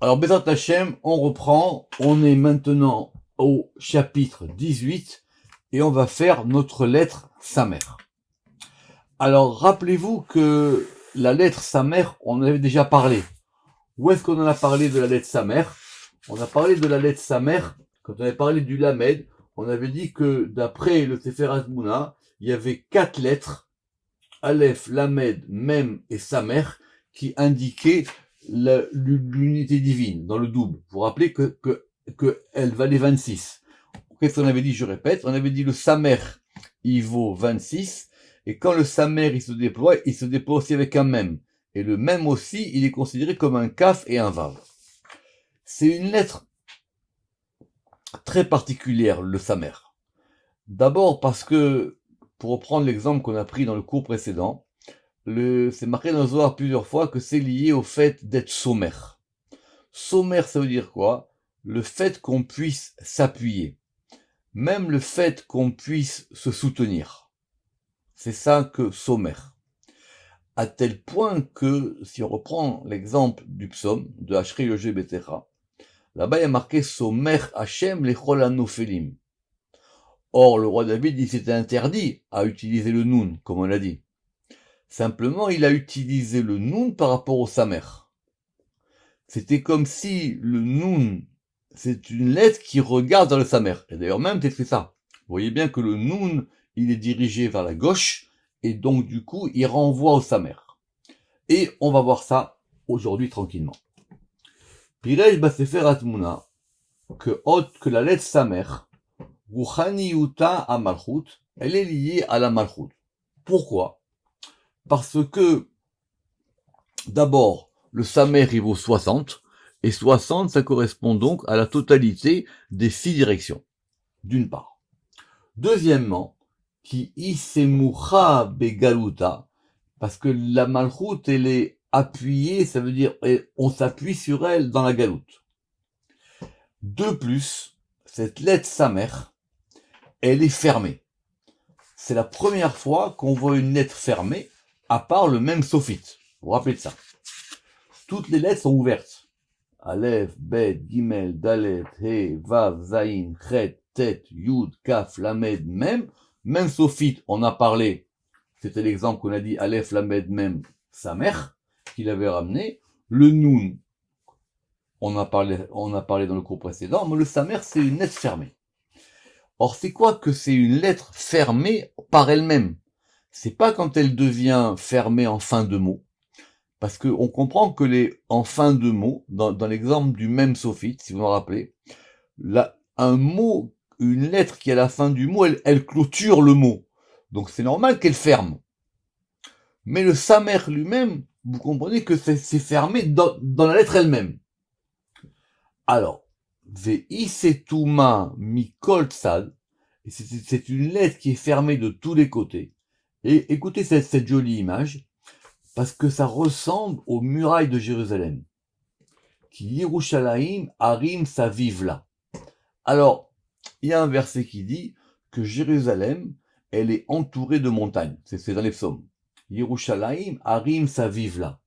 Alors, Bezat Hachem, on reprend. On est maintenant au chapitre 18 et on va faire notre lettre Samer. Alors, rappelez-vous que la lettre Samer, on en avait déjà parlé. Où est-ce qu'on en a parlé de la lettre Samer? On a parlé de la lettre Samer quand on avait parlé du Lamed. On avait dit que d'après le Sefer Azmouna, il y avait 4 lettres, Aleph, Lamed, Mem et Samer, qui indiquaient l'unité divine dans le double. Vous vous rappelez que elle valait 26. Qu'est-ce qu'on avait dit? Je répète. On avait dit le Samer, il vaut 26. Et quand le Samer, il se déploie aussi avec un Mem. Et le Mem aussi, il est considéré comme un Kaf et un Vav. C'est une lettre très particulière, le Samer. D'abord parce que, pour reprendre l'exemple qu'on a pris dans le cours précédent, c'est marqué dans le Zohar plusieurs fois que c'est lié au fait d'être sommaire. Sommaire, ça veut dire quoi? Le fait qu'on puisse s'appuyer. Même le fait qu'on puisse se soutenir. C'est ça que sommaire. À tel point que, si on reprend l'exemple du psaume, de Hachri Yogé Betecha, là-bas il y a marqué sommaire Hachem lechol hanophelim. Or, le roi David, il s'était interdit à utiliser le Nun, comme on l'a dit. Simplement, il a utilisé le Nun par rapport au Samer. C'était comme si le Nun, c'est une lettre qui regarde dans le Samer. Et d'ailleurs, même, c'est ça. Vous voyez bien que le Nun, il est dirigé vers la gauche, et donc, du coup, il renvoie au Samer. Et on va voir ça aujourd'hui tranquillement. Pirej Basefer Atmuna, que la lettre Samer, Ruchaniyuta à Malchut, elle est liée à la Malchut. Pourquoi? Parce que, d'abord, le Samer, il vaut 60, et 60, ça correspond donc à la totalité des 6 directions, d'une part. Deuxièmement, qui isemucha begaluta, parce que la Malchut, elle est appuyée, ça veut dire, on s'appuie sur elle dans la galoute. De plus, cette lettre Samer, elle est fermée. C'est la première fois qu'on voit une lettre fermée, à part le même sophite. Vous vous rappelez de ça. Toutes les lettres sont ouvertes. Aleph, Bet, Gimel, Dalet, He, Vav, Zayin, Chet, Tet, Yud, Kaf, Lamed, Mem. Même sophite, on a parlé. C'était l'exemple qu'on a dit, Aleph, Lamed, Mem, Samer, qu'il avait ramené. Le Nun, on a parlé dans le cours précédent, mais le Samer, c'est une lettre fermée. Or, c'est quoi que c'est une lettre fermée par elle-même? C'est pas quand elle devient fermée en fin de mot. Parce que on comprend que en fin de mot, dans l'exemple du même sophite, si vous vous rappelez, un mot, une lettre qui est à la fin du mot, elle clôture le mot. Donc c'est normal qu'elle ferme. Mais le Samer lui-même, vous comprenez que c'est fermé dans la lettre elle-même. Alors, Ve'isetuma mikol tzad, c'est une lettre qui est fermée de tous les côtés. Et écoutez cette jolie image, parce que ça ressemble aux murailles de Jérusalem. Qui Yerushalayim Harim Savivla. Alors, il y a un verset qui dit que Jérusalem, elle est entourée de montagnes. C'est dans les psaumes. Yerushalayim Harim Savivla.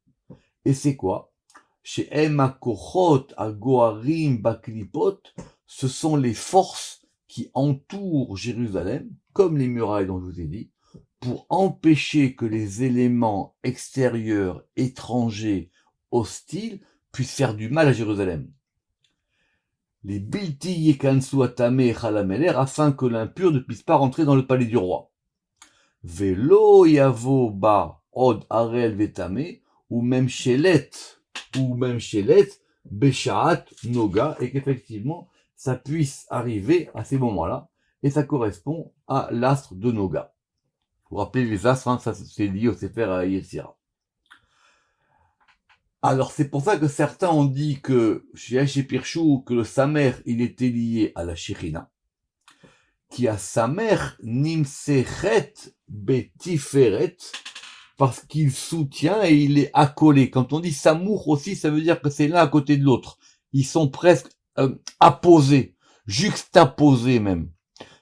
Et c'est quoi? Chez Emakochot Agoharim Baklipot, ce sont les forces qui entourent Jérusalem, comme les murailles dont je vous ai dit, pour empêcher que les éléments extérieurs, étrangers, hostiles, puissent faire du mal à Jérusalem. Les Bilti Yekansu Atame Chalameler, afin que l'impur ne puisse pas rentrer dans le palais du roi. Velo Yavo Ba Od Arel Vetame, ou même Shelet, Beshaat Noga, et qu'effectivement, ça puisse arriver à ces moments-là, et ça correspond à l'astre de Noga. Vous vous rappelez les astres, hein, ça c'est lié au Sefer Yetzira. Alors c'est pour ça que certains ont dit que chez Pirchou, que le Samer, il était lié à la Shechina, qui a Samer Nimsechet Betiferet, parce qu'il soutient et il est accolé. Quand on dit Samour aussi, ça veut dire que c'est l'un à côté de l'autre. Ils sont presque apposés, juxtaposés même.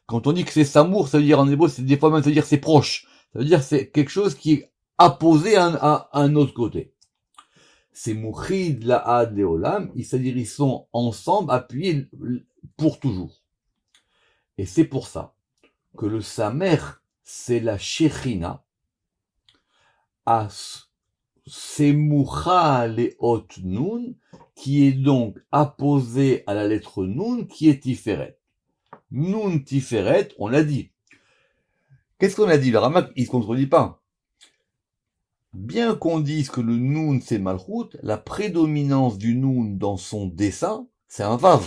Quand on dit que c'est Samour, ça veut dire en hébreu, c'est des fois même ça veut dire c'est proche. Ça veut dire c'est quelque chose qui est apposé à un autre côté. c'est Mouchid La'ad Leolam, c'est-à-dire ils sont ensemble, appuyés pour toujours. Et c'est pour ça que le Samer, c'est la Shechina, à Semoucha Leot Nun, qui est donc apposé à la lettre Nun, qui est Tiferet. Nun Tiferet, on l'a dit. Qu'est-ce qu'on a dit? Le Ramak, il se contredit pas. Bien qu'on dise que le Nun c'est Malchut, la prédominance du Nun dans son dessin, c'est un Vav.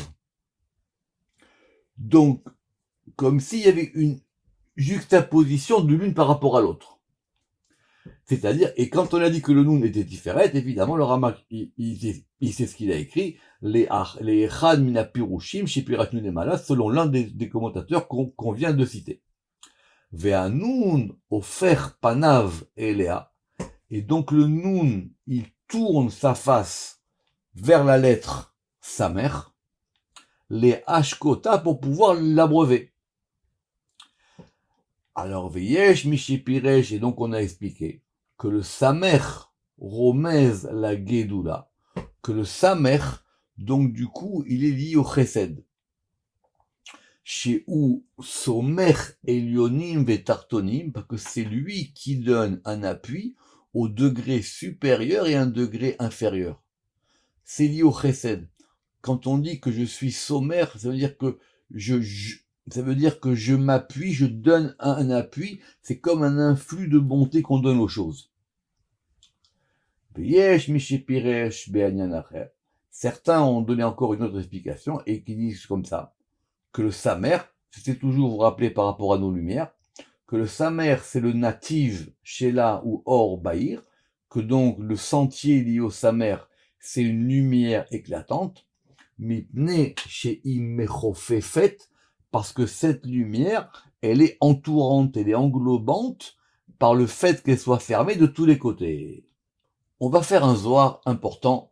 Donc, comme s'il y avait une juxtaposition de l'une par rapport à l'autre. C'est-à-dire, et quand on a dit que le Nun était Tiferet, évidemment, le Ramak, il sait ce qu'il a écrit, les Echad Mina Pirushim, Shepirat Nun Emala, selon l'un des commentateurs qu'on vient de citer. Ve'anun ofer panav elea, et donc le Nun, il tourne sa face vers la lettre Samer, les Hashkota pour pouvoir l'abreuver. Alors Veyesh Mishipiresh, et donc on a expliqué que le Samer romez la Gedula, que le Samer, donc du coup, il est lié au Chesed. Chez où Somer Elionim Vetartonim, parce que c'est lui qui donne un appui au degré supérieur et un degré inférieur. C'est lié au Chesed. Quand on dit que je suis sommaire, ça veut dire que je m'appuie, je donne un appui, c'est comme un influx de bonté qu'on donne aux choses. Certains ont donné encore une autre explication et qui disent comme ça, que le Samer, c'est toujours vous rappeler par rapport à nos lumières, que le Samer c'est le native Sheila ou Or Bahir, que donc le sentier lié au Samer c'est une lumière éclatante, Mipne chez Imechofefet, parce que cette lumière, elle est entourante, elle est englobante par le fait qu'elle soit fermée de tous les côtés. On va faire un zohar important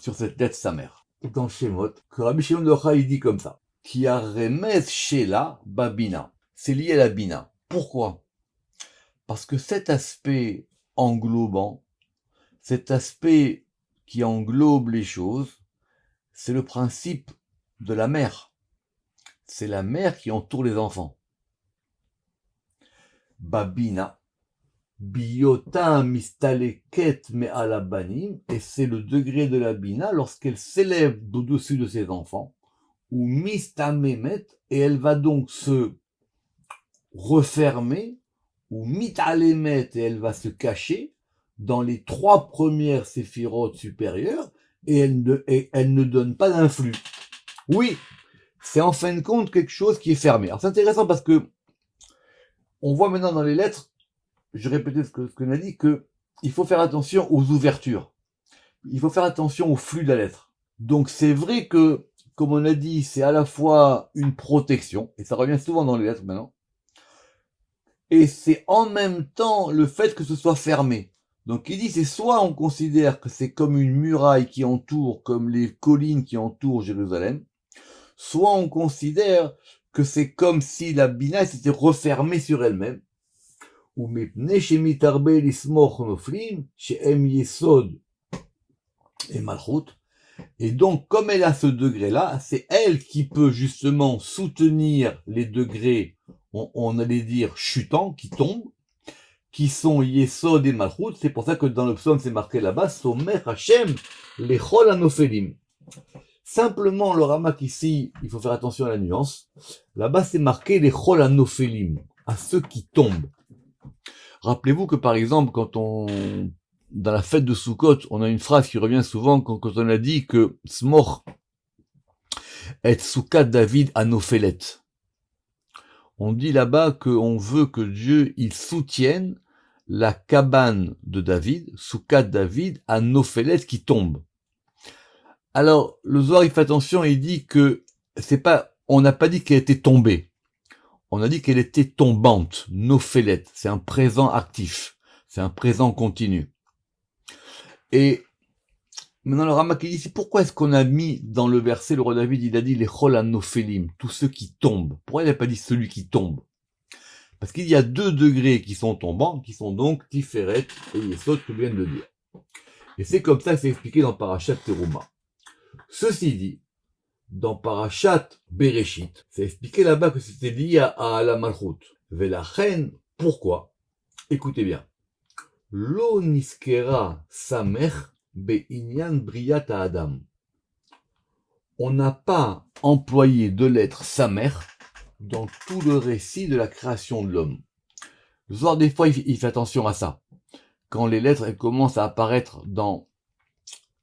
sur cette lettre Samer. Dans Shemot, que Rabbi Shimon Yochai il dit comme ça. Qui a remez Shela Babina. C'est lié à la Bina. Pourquoi? Parce que cet aspect englobant, cet aspect qui englobe les choses, c'est le principe de la mère. C'est la mère qui entoure les enfants. Babina, Biyota mistaleket me alabanim, et c'est le degré de la Bina lorsqu'elle s'élève au-dessus de ses enfants, ou mistamemet, et elle va donc se refermer, ou mitalemet, et elle va se cacher dans les 3 premières séphirotes supérieures, et elle ne donne pas d'influx. Oui, c'est en fin de compte quelque chose qui est fermé. Alors c'est intéressant parce que on voit maintenant dans les lettres, je répétais ce qu'on a dit, que il faut faire attention aux ouvertures. Il faut faire attention au flux de la lettre. Donc c'est vrai que, comme on a dit, c'est à la fois une protection, et ça revient souvent dans les lettres maintenant, et c'est en même temps le fait que ce soit fermé. Donc il dit, c'est soit on considère que c'est comme une muraille qui entoure, comme les collines qui entourent Jérusalem, soit on considère que c'est comme si la Bina s'était refermée sur elle-même. Ou mipne shemitarbe lismoch noflim, shehem yesod et malchut. Et donc, comme elle a ce degré-là, c'est elle qui peut justement soutenir les degrés, on allait dire chutants, qui tombent, qui sont yesod et malchut. C'est pour ça que dans le psaume, c'est marqué là-bas, somer Hashem lechol anofelim. Simplement, le Ramak ici, il faut faire attention à la nuance. Là-bas, c'est marqué les chol anophélim, à ceux qui tombent. Rappelez-vous que par exemple, dans la fête de Sukkot, on a une phrase qui revient souvent quand on a dit que Smor et Sukkot David anophélet. On dit là-bas qu'on veut que Dieu, il soutienne la cabane de David, Sukkot David, anophélet qui tombe. Alors, le Zohar, il fait attention, il dit que on n'a pas dit qu'elle était tombée. On a dit qu'elle était tombante, nophélet. C'est un présent actif. C'est un présent continu. Et, maintenant, le Ramak, il dit, c'est pourquoi est-ce qu'on a mis dans le verset, le roi David, il a dit les chol anophélim, tous ceux qui tombent. Pourquoi il n'a pas dit celui qui tombe? Parce qu'il y a 2 degrés qui sont tombants, qui sont donc Tiferet et Yesod, que je viens de dire. Et c'est comme ça que c'est expliqué dans Parashat Teruma. Ceci dit, dans Parashat Bereshit, c'est expliqué là-bas que c'était lié à la Malchut. Velachen, pourquoi? Écoutez bien. Lo niskera samer be'inyan briyat ha'adam. On n'a pas employé de lettre samer dans tout le récit de la création de l'homme. Le Zohar, des fois, il fait attention à ça. Quand les lettres elles commencent à apparaître dans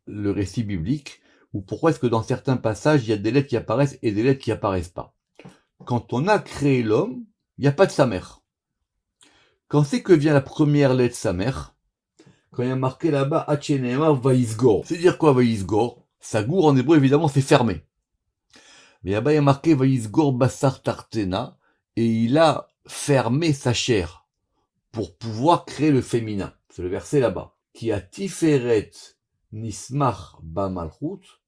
le récit biblique, ou pourquoi est-ce que dans certains passages, il y a des lettres qui apparaissent et des lettres qui apparaissent pas. Quand on a créé l'homme, il n'y a pas de samer. Quand c'est que vient la première lettre samer? Quand il y a marqué là-bas, Hachenema Vaisgor. C'est dire quoi Vaisgor? Sagour en hébreu, évidemment, c'est fermé. Mais là-bas, il y a marqué Vaisgor Basar Tartena, et il a fermé sa chair pour pouvoir créer le féminin. C'est le verset là-bas. Qui a Tiferet Nismar Ba Malchut,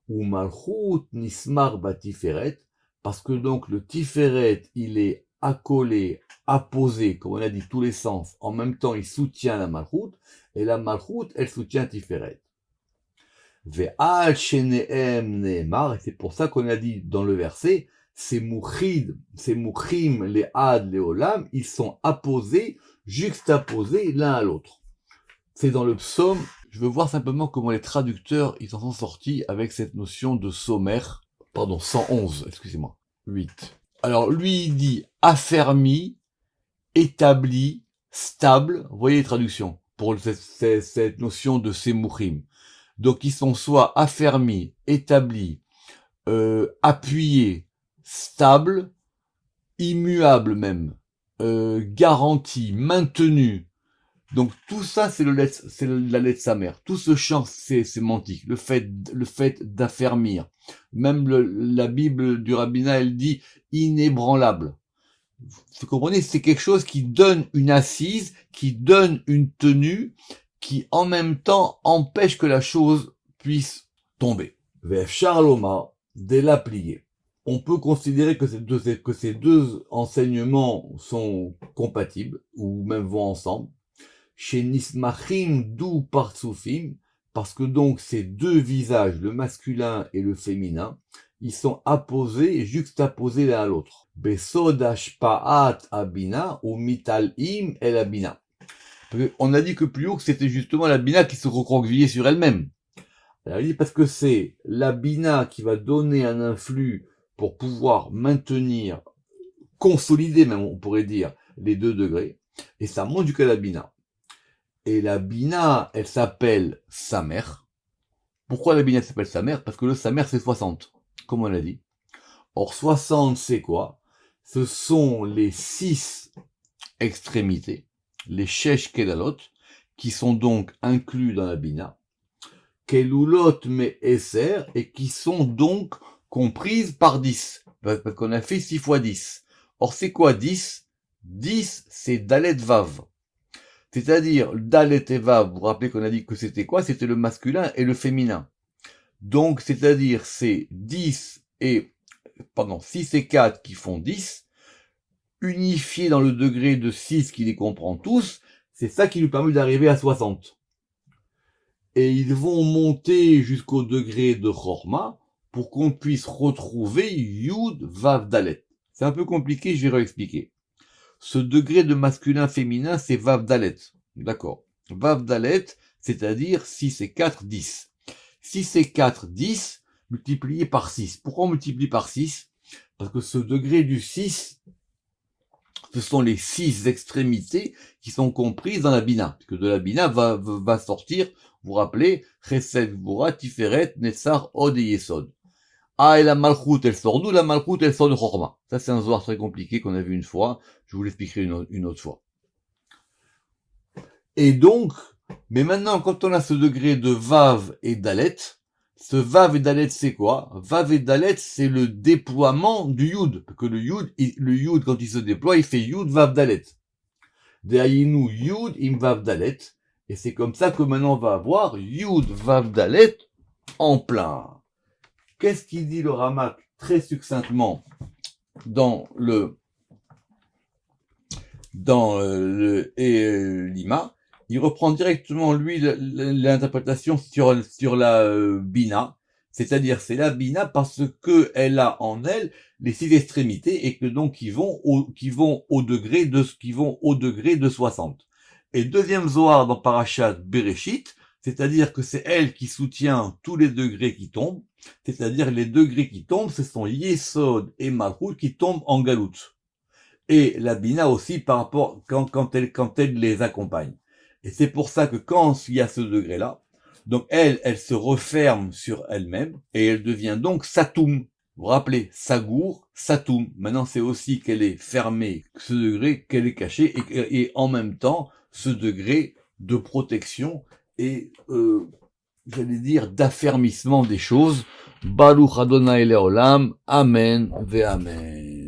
ou Malchut Nismar Ba Tiferet, parce que donc le Tiferet, il est accolé, apposé, comme on a dit, tous les sens. En même temps, il soutient la Malchut, et la Malchut, elle soutient Tiferet. Ve'al sheneem ne'emar, et c'est pour ça qu'on a dit dans le verset, ces mouchid, ces mouchim, les had, les olam, ils sont apposés, juxtaposés l'un à l'autre. C'est dans le psaume. Je veux voir simplement comment les traducteurs, ils en sont sortis avec cette notion de sommaire. Pardon, 111, excusez-moi. 8. Alors, lui, il dit affermi, établi, stable. Vous voyez les traductions pour cette notion de ces mouchim. Donc, ils sont soit affermis, établis, appuyés, stables, immuables même, garantis, maintenus. Donc, tout ça, c'est la lettre samer. Tout ce champ sémantique, le fait d'affermir. Même la Bible du rabbinat, elle dit inébranlable. Vous comprenez? C'est quelque chose qui donne une assise, qui donne une tenue, qui en même temps empêche que la chose puisse tomber. Vef Charloma, dès la pliée. On peut considérer que ces deux enseignements sont compatibles, ou même vont ensemble. Chez Nismachim dou Partsufim, parce que donc ces deux visages, le masculin et le féminin, ils sont apposés et juxtaposés l'un à l'autre. Besod Ashpaat Abina ou Mital'im El Abina. On a dit que plus haut que c'était justement la bina qui se recroquevillait sur elle-même. Alors, il dit parce que c'est la bina qui va donner un influx pour pouvoir maintenir, consolider même on pourrait dire, les 2 degrés, et ça monte jusqu'à la bina. Et la bina, elle s'appelle samer. Pourquoi la bina s'appelle samer? Parce que le samer c'est 60, comme on l'a dit. Or 60 c'est quoi? Ce sont les 6 extrémités, les shesh kelalot, qui sont donc inclus dans la bina, kelulot me eser, et qui sont donc comprises par 10, parce qu'on a fait 6 fois 10. Or, c'est quoi 10? 10, c'est dalet vav. C'est-à-dire, dalet et vav, vous vous rappelez qu'on a dit que c'était quoi? C'était le masculin et le féminin. Donc, c'est-à-dire, c'est 6 et 4 qui font 10, unifiés dans le degré de 6 qui les comprend tous, c'est ça qui nous permet d'arriver à 60. Et ils vont monter jusqu'au degré de Chorma pour qu'on puisse retrouver Yud Vav Dalet. C'est un peu compliqué, je vais réexpliquer. Ce degré de masculin-féminin, c'est Vav Dalet. D'accord. Vav Dalet, c'est-à-dire 6 et 4, 10. 6 et 4, 10, multiplié par 6. Pourquoi on multiplie par 6? Parce que ce degré du 6, ce sont les 6 extrémités qui sont comprises dans la bina. Parce que de la bina va sortir, vous vous rappelez, Chesed, Gvura, Tiferet, Nessar, Od et Yesod. Ah, et la Malchut, elle sort d'où? La Malchut, elle sort de Chorma. Ça, c'est un zohar très compliqué qu'on a vu une fois. Je vous l'expliquerai une autre fois. Et donc, mais maintenant, quand on a ce degré de Vav et Dalet, ce Vav et Dalet, c'est quoi? Vav et Dalet, c'est le déploiement du Yud. Parce que le Yud, quand il se déploie, il fait Yud, Vav, Dalet. Deayinu Yud, im Vav, Dalet. Et c'est comme ça que maintenant on va avoir Yud, Vav, Dalet en plein. Qu'est-ce qu'il dit le Ramak très succinctement dans le Lima? il reprend directement, lui, l'interprétation sur la Bina, c'est-à-dire c'est la Bina parce que elle a en elle les 6 extrémités et que donc qui vont au degré de 60. Et deuxième Zohar dans Parashat Bereshit, c'est-à-dire que c'est elle qui soutient tous les degrés qui tombent, c'est-à-dire les degrés qui tombent, ce sont Yesod et Malchut qui tombent en galoute. Et la Bina aussi par rapport quand elle les accompagne. Et c'est pour ça que quand il y a ce degré-là, donc elle se referme sur elle-même et elle devient donc Satoum. Vous vous rappelez, Sagour, Satoum. Maintenant, c'est aussi qu'elle est fermée, ce degré, qu'elle est cachée et en même temps, ce degré de protection et, j'allais dire, d'affermissement des choses. Baruch Adonai Leolam. Amen ve Amen.